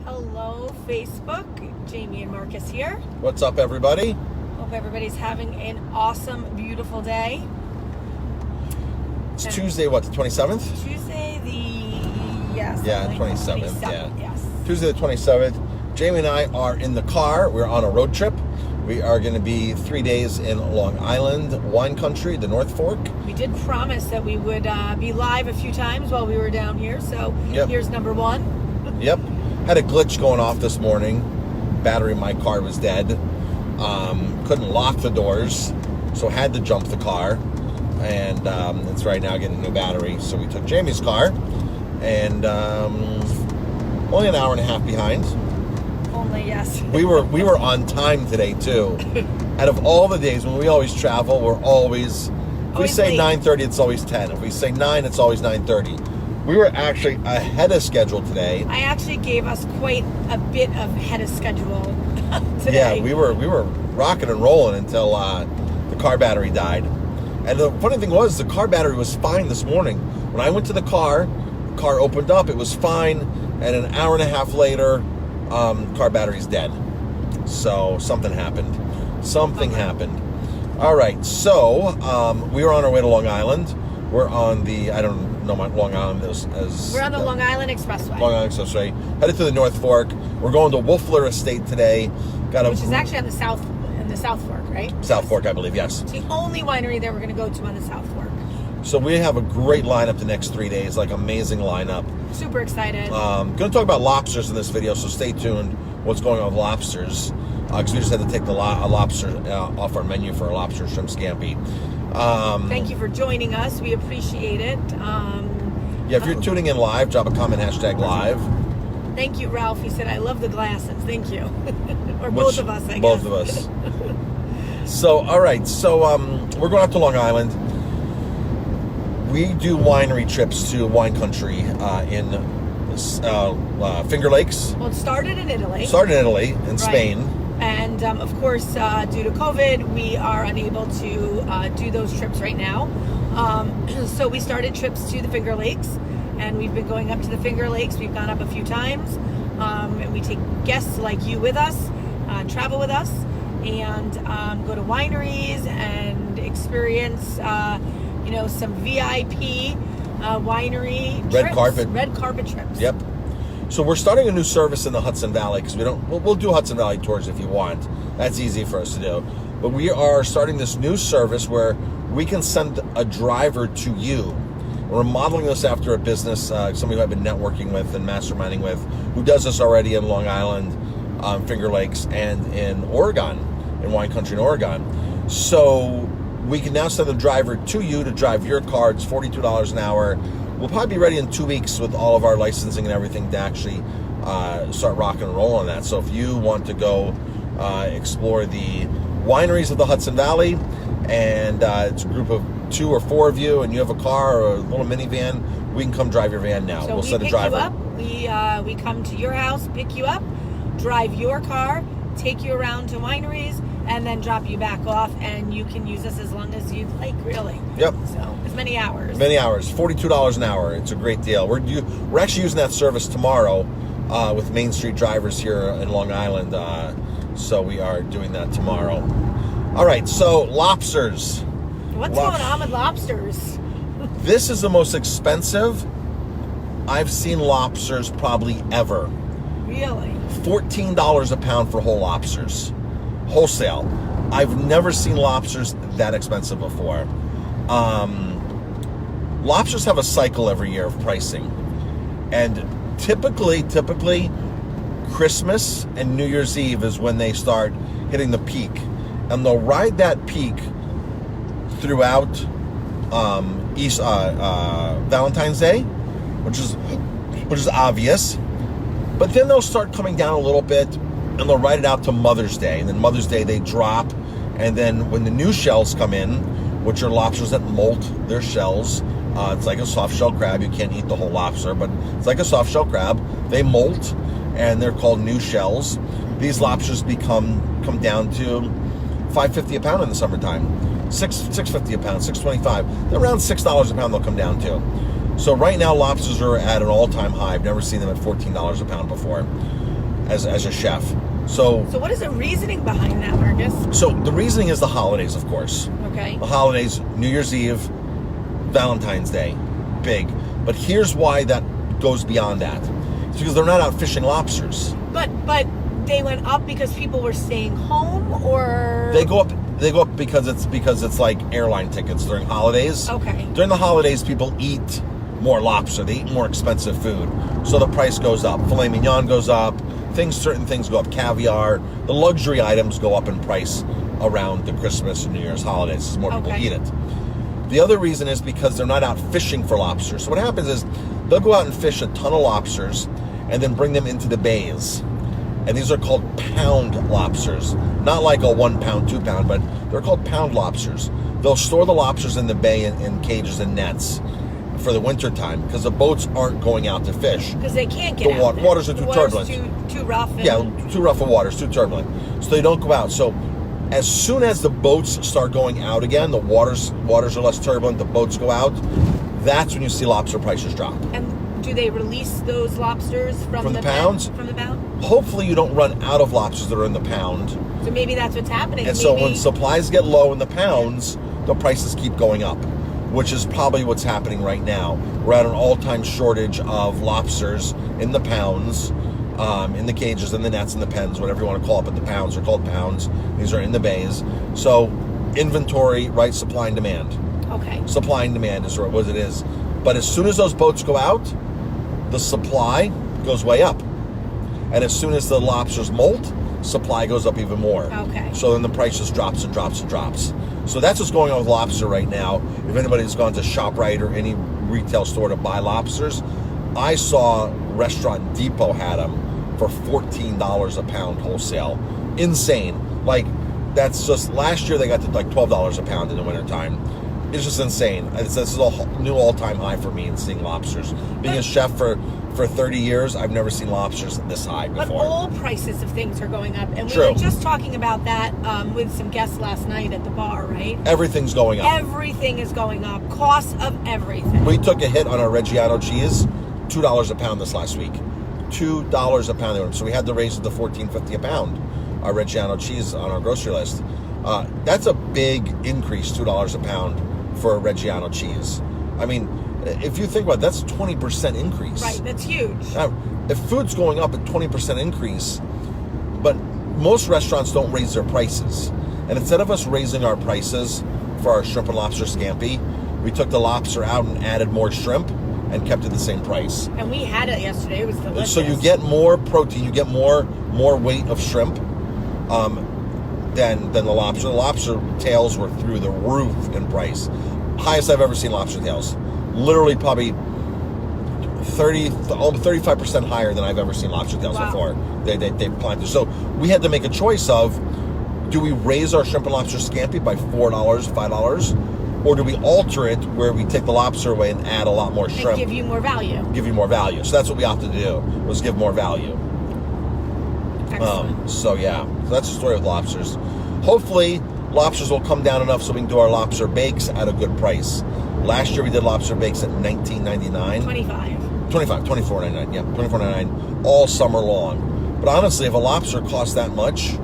Hello, Facebook. Jamie and Marcus here. What's up, everybody? Hope everybody's having an awesome, beautiful day. It's Tuesday, what, the 27th? Tuesday, yes. Yeah, 27th, yeah. Yes. Tuesday the 27th. Jamie and I are in the car. We're on a road trip. We are going to be 3 days in Long Island, wine country, the North Fork. We did promise that we would be live a few times while we were down here, so Here's number one. Yep. Had a glitch going off this morning. Battery in my car was dead. Couldn't lock the doors, so had to jump the car. And it's right now getting a new battery. So we took Jamie's car, and only an hour and a half behind. Only, yes. We were on time today too. Out of all the days when we always travel, we're always if we say 9:30, it's always 10. If we say 9, it's always 9:30. We were actually ahead of schedule today. I actually gave us quite a bit of ahead of schedule today. Yeah, we were rocking and rolling until the car battery died. And the funny thing was, the car battery was fine this morning. When I went to the car opened up, it was fine, and an hour and a half later, car battery's dead. So something happened. Happened. All right, so we were on our way to Long Island. We're on the, I don't know my Long Island as we're on the Long Island Expressway. Long Island Expressway. Headed to the North Fork. We're going to Wolfler Estate today. Which is actually on the South Fork, right? South Fork, I believe, yes. It's the only winery that we're going to go to on the South Fork. So we have a great lineup the next 3 days, like amazing lineup. Super excited. Going to talk about lobsters in this video, so stay tuned. What's going on with lobsters? Because we just had to take a lobster off our menu for a lobster shrimp scampi. Thank you for joining us. We appreciate it. If you're tuning in live, drop a comment, #live. Thank you, Ralph. He said, I love the glasses. Thank you. Or both of us, I guess. Both of us. So, all right. So, we're going out to Long Island. We do winery trips to wine country in Finger Lakes. Well, it started in Italy. In Spain. And, of course, due to COVID, we are unable to do those trips right now. So we started trips to the Finger Lakes, and we've been going up to the Finger Lakes. We've gone up a few times, and we take guests like you with us, travel with us, and go to wineries and experience, some VIP winery trips. Red carpet trips. Yep. So we're starting a new service in the Hudson Valley because we'll do Hudson Valley tours if you want. That's easy for us to do. But we are starting this new service where we can send a driver to you. We're modeling this after a business, somebody who I've been networking with and masterminding with, who does this already in Long Island, Finger Lakes, and in Oregon, in wine country in Oregon. So we can now send a driver to you to drive your car. It's $42 an hour. We'll probably be ready in 2 weeks with all of our licensing and everything to actually start rocking and rolling on that. So if you want to go explore the wineries of the Hudson Valley, and it's a group of 2 or 4 of you, and you have a car or a little minivan, we can come drive your van now. So we'll send a driver. You up. We come to your house, pick you up, drive your car, take you around to wineries, and then drop you back off, and you can use us as long as you'd like, really. Yep. So as many hours. $42 an hour. It's a great deal. We're actually using that service tomorrow with Main Street drivers here in Long Island. So we are doing that tomorrow. All right. So lobsters. What's going on with lobsters? This is the most expensive I've seen lobsters probably ever. Really? $14 a pound for whole lobsters. Wholesale. I've never seen lobsters that expensive before. Lobsters have a cycle every year of pricing. And typically, Christmas and New Year's Eve is when they start hitting the peak. And they'll ride that peak throughout Valentine's Day, which is obvious. But then they'll start coming down a little bit, and they'll ride it out to Mother's Day. And then Mother's Day, they drop. And then when the new shells come in, which are lobsters that molt their shells, it's like a soft shell crab. You can't eat the whole lobster, but it's like a soft shell crab. They molt, and they're called new shells. These lobsters come down to $5.50 a pound in the summertime. $6.50 a pound, $6.25. They're around $6 a pound they'll come down to. So right now lobsters are at an all-time high. I've never seen them at $14 a pound before. as a chef. So what is the reasoning behind that, Marcus? So the reasoning is the holidays, of course. Okay. The holidays, New Year's Eve, Valentine's Day, big. But here's why that goes beyond that. It's because they're not out fishing lobsters. But they went up because people were staying home, or They go up because it's like airline tickets during holidays. Okay. During the holidays, people eat more lobster. They eat more expensive food, so the price goes up. Filet mignon goes up. Certain things go up. Caviar, the luxury items go up in price around the Christmas and New Year's holidays as more people eat it. The other reason is because they're not out fishing for lobsters. So what happens is they'll go out and fish a ton of lobsters and then bring them into the bays. And these are called pound lobsters. Not like a 1 pound, 2 pound, but they're called pound lobsters. They'll store the lobsters in the bay in cages and nets for the winter time because the boats aren't going out to fish. Because they can't get out. Waters are too turbulent. Too rough. Too rough of waters, too turbulent. So they don't go out. So as soon as the boats start going out again, the waters are less turbulent, the boats go out, that's when you see lobster prices drop. And do they release those lobsters from the pounds? From the pound? Hopefully you don't run out of lobsters that are in the pound. So maybe that's what's happening. And so when supplies get low in the pounds, the prices keep going up, which is probably what's happening right now. We're at an all-time shortage of lobsters in the pounds, in the cages, in the nets, in the pens, whatever you want to call it, but the pounds are called pounds. These are in the bays. So inventory, right, supply and demand. Okay. Supply and demand is what it is. But as soon as those boats go out, the supply goes way up. And as soon as the lobsters molt, supply goes up even more. Okay. So then the price just drops and drops and drops. So that's what's going on with lobster right now. If anybody's gone to ShopRite or any retail store to buy lobsters, I saw Restaurant Depot had them for $14 a pound wholesale. Insane. Like, that's just, last year they got to like $12 a pound in the wintertime. It's just insane. This is a new all-time high for me in seeing lobsters. Being a chef for 30 years, I've never seen lobsters this high before. But all prices of things are going up. And we True. were just talking about that with some guests last night at the bar, right? Everything's going up. Everything is going up. Costs of everything. We took a hit on our Reggiano cheese, $2 a pound this last week. $2 a pound. So we had to raise it to $14.50 a pound, our Reggiano cheese on our grocery list. That's a big increase, $2 a pound for a Reggiano cheese. I mean, if you think about it, that's a 20% increase. Right, that's huge. Now, if food's going up at 20% increase, but most restaurants don't raise their prices. And instead of us raising our prices for our shrimp and lobster scampi, we took the lobster out and added more shrimp and kept it the same price. And we had it yesterday. It was delicious. So you get more protein, you get more weight of shrimp than the lobster. The lobster tails were through the roof in price. Highest I've ever seen lobster tails. Literally probably 35% higher than I've ever seen lobster tails before. They planted. So we had to make a choice of, do we raise our shrimp and lobster scampi by $4, $5, or do we alter it where we take the lobster away and add a lot more shrimp? And give you more value. Give you more value. So that's what we opted to do, was give more value. Excellent. So that's the story with lobsters. Hopefully, lobsters will come down enough so we can do our lobster bakes at a good price. Last year we did lobster bakes at $19.99. $24.99. Yeah, $24.99 all summer long. But honestly, if a lobster costs that much, you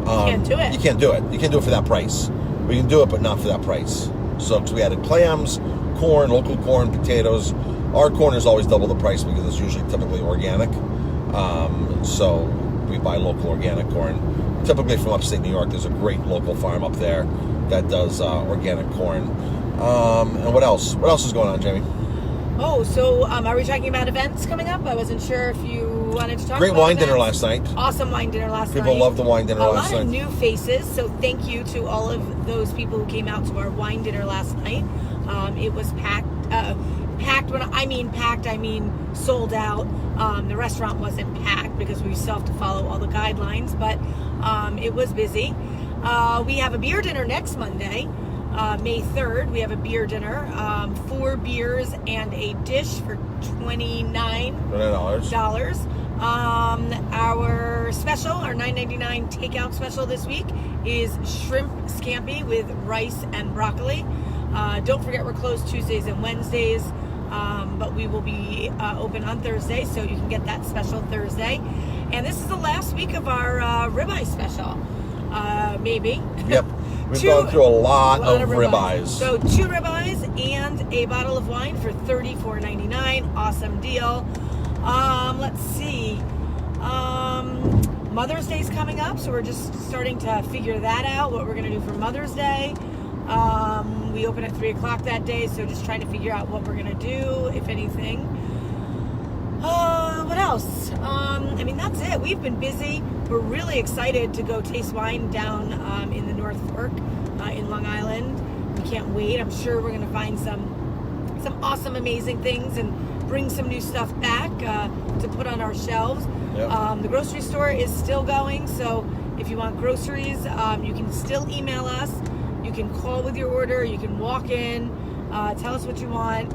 can't do it. You can't do it. You can't do it for that price. We can do it, but not for that price. So, because we added clams, corn, local corn, potatoes. Our corn is always double the price because it's usually typically organic. So we buy local organic corn. Typically from upstate New York, there's a great local farm up there that does organic corn. And what else? What else is going on, Jamie? Oh, so are we talking about events coming up? I wasn't sure if you wanted to talk Great about wine events. dinner last night. Awesome wine dinner last night. People loved the wine dinner last night. A lot of new faces, so thank you to all of those people who came out to our wine dinner last night. It was packed. Packed, when I mean sold out. The restaurant wasn't packed because we still have to follow all the guidelines, but it was busy. We have a beer dinner next Monday, May 3rd. We have a beer dinner, 4 beers and a dish for $29. Our special, our $9.99 takeout special this week is shrimp scampi with rice and broccoli. Don't forget we're closed Tuesdays and Wednesdays. But we will be open on Thursday, so you can get that special Thursday. And this is the last week of our ribeye special, maybe. Yep. We've gone through a lot of ribeyes. So 2 ribeyes and a bottle of wine for $34.99. Awesome deal. Let's see. Mother's Day's coming up, so we're just starting to figure that out, what we're going to do for Mother's Day. We open at 3 o'clock that day, so just trying to figure out what we're going to do, if anything. What else? I mean, that's it. We've been busy. We're really excited to go taste wine down in the North Fork in Long Island. We can't wait. I'm sure we're going to find some awesome, amazing things and bring some new stuff back to put on our shelves. Yep. The grocery store is still going, so if you want groceries, you can still email us. You can call with your order. You can walk in, tell us what you want.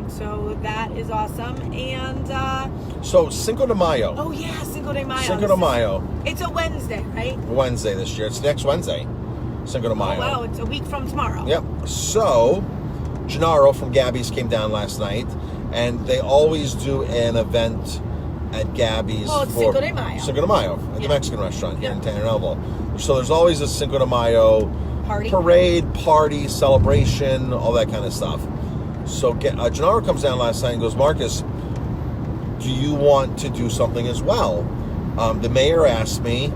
So that is awesome. And so Cinco de Mayo. Oh yeah, Cinco de Mayo. Cinco de Mayo. It's a Wednesday, right? Wednesday this year. It's next Wednesday. Cinco de Mayo. Oh wow, it's a week from tomorrow. Yep. So Gennaro from Gabby's came down last night, and they always do an event at Gabby's for Cinco de Mayo. Cinco de Mayo at the Mexican restaurant here in Tanner Elbow. So there's always a Cinco de Mayo parade, party, celebration, all that kind of stuff. So Gennaro comes down last night and goes, Marcus, do you want to do something as well? The mayor asked me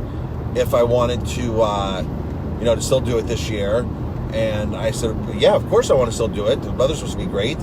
if I wanted to, to still do it this year. And I said, yeah, of course I want to still do it. The weather's supposed to be great.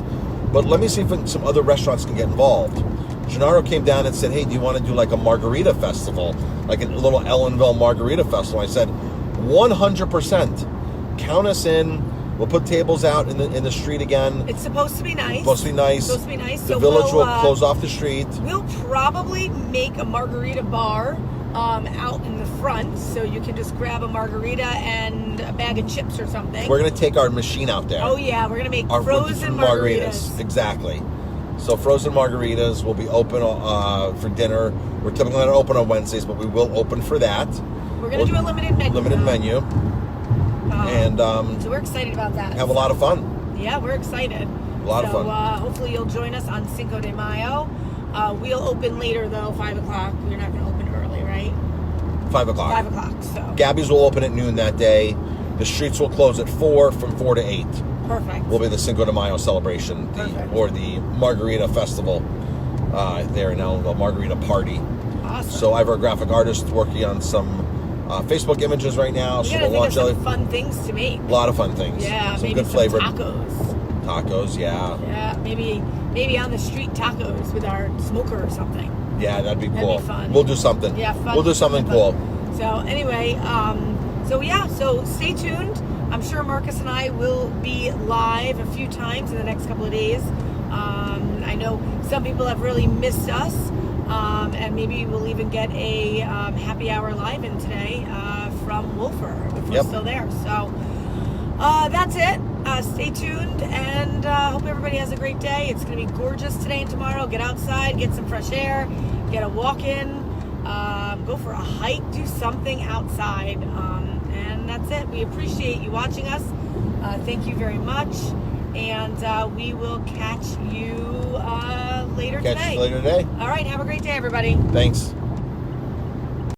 But let me see if some other restaurants can get involved. Gennaro came down and said, hey, do you want to do like a margarita festival? Like a little Ellenville margarita festival. I said, 100%. Count us in. We'll put tables out in the street again. It's supposed to be nice. The village will close off the street. We'll probably make a margarita bar out in the front, so you can just grab a margarita and a bag of chips or something. We're going to take our machine out there. Oh yeah, we're going to make frozen margaritas. Exactly. So frozen margaritas will be open for dinner. We're typically not open on Wednesdays, but we will open for that. We're going to do a limited menu. So we're excited about that. Have a lot of fun. Yeah, we're excited. A lot of fun. Hopefully you'll join us on Cinco de Mayo. We'll open later though, 5 o'clock. We're not going to open early, right? 5 o'clock. 5 o'clock. So Gabby's will open at noon that day. The streets will close at 4 from 4 to 8. Perfect. Will be the Cinco de Mayo celebration, or the Margarita Festival there in Ellenville, Margarita Party. Awesome. So I have our graphic artist working on some Facebook images right now. So we'll launch some fun things to make. A lot of fun things. Yeah, some maybe good flavored tacos. Tacos, yeah. Yeah, maybe on the street tacos with our smoker or something. Yeah, that'd be cool. That'd be fun. We'll do something. Yeah, fun. We'll do something cool. So anyway, so stay tuned. I'm sure Marcus and I will be live a few times in the next couple of days. I know some people have really missed us, and maybe we'll even get a happy hour live in today from Wolfer if we're still there. So that's it. Stay tuned, and hope everybody has a great day. It's going to be gorgeous today and tomorrow. Get outside, get some fresh air, get a walk in, go for a hike, do something outside. And that's it. We appreciate you watching us. Thank you very much. And we will catch you later today. Catch you later today. All right. Have a great day, everybody. Thanks.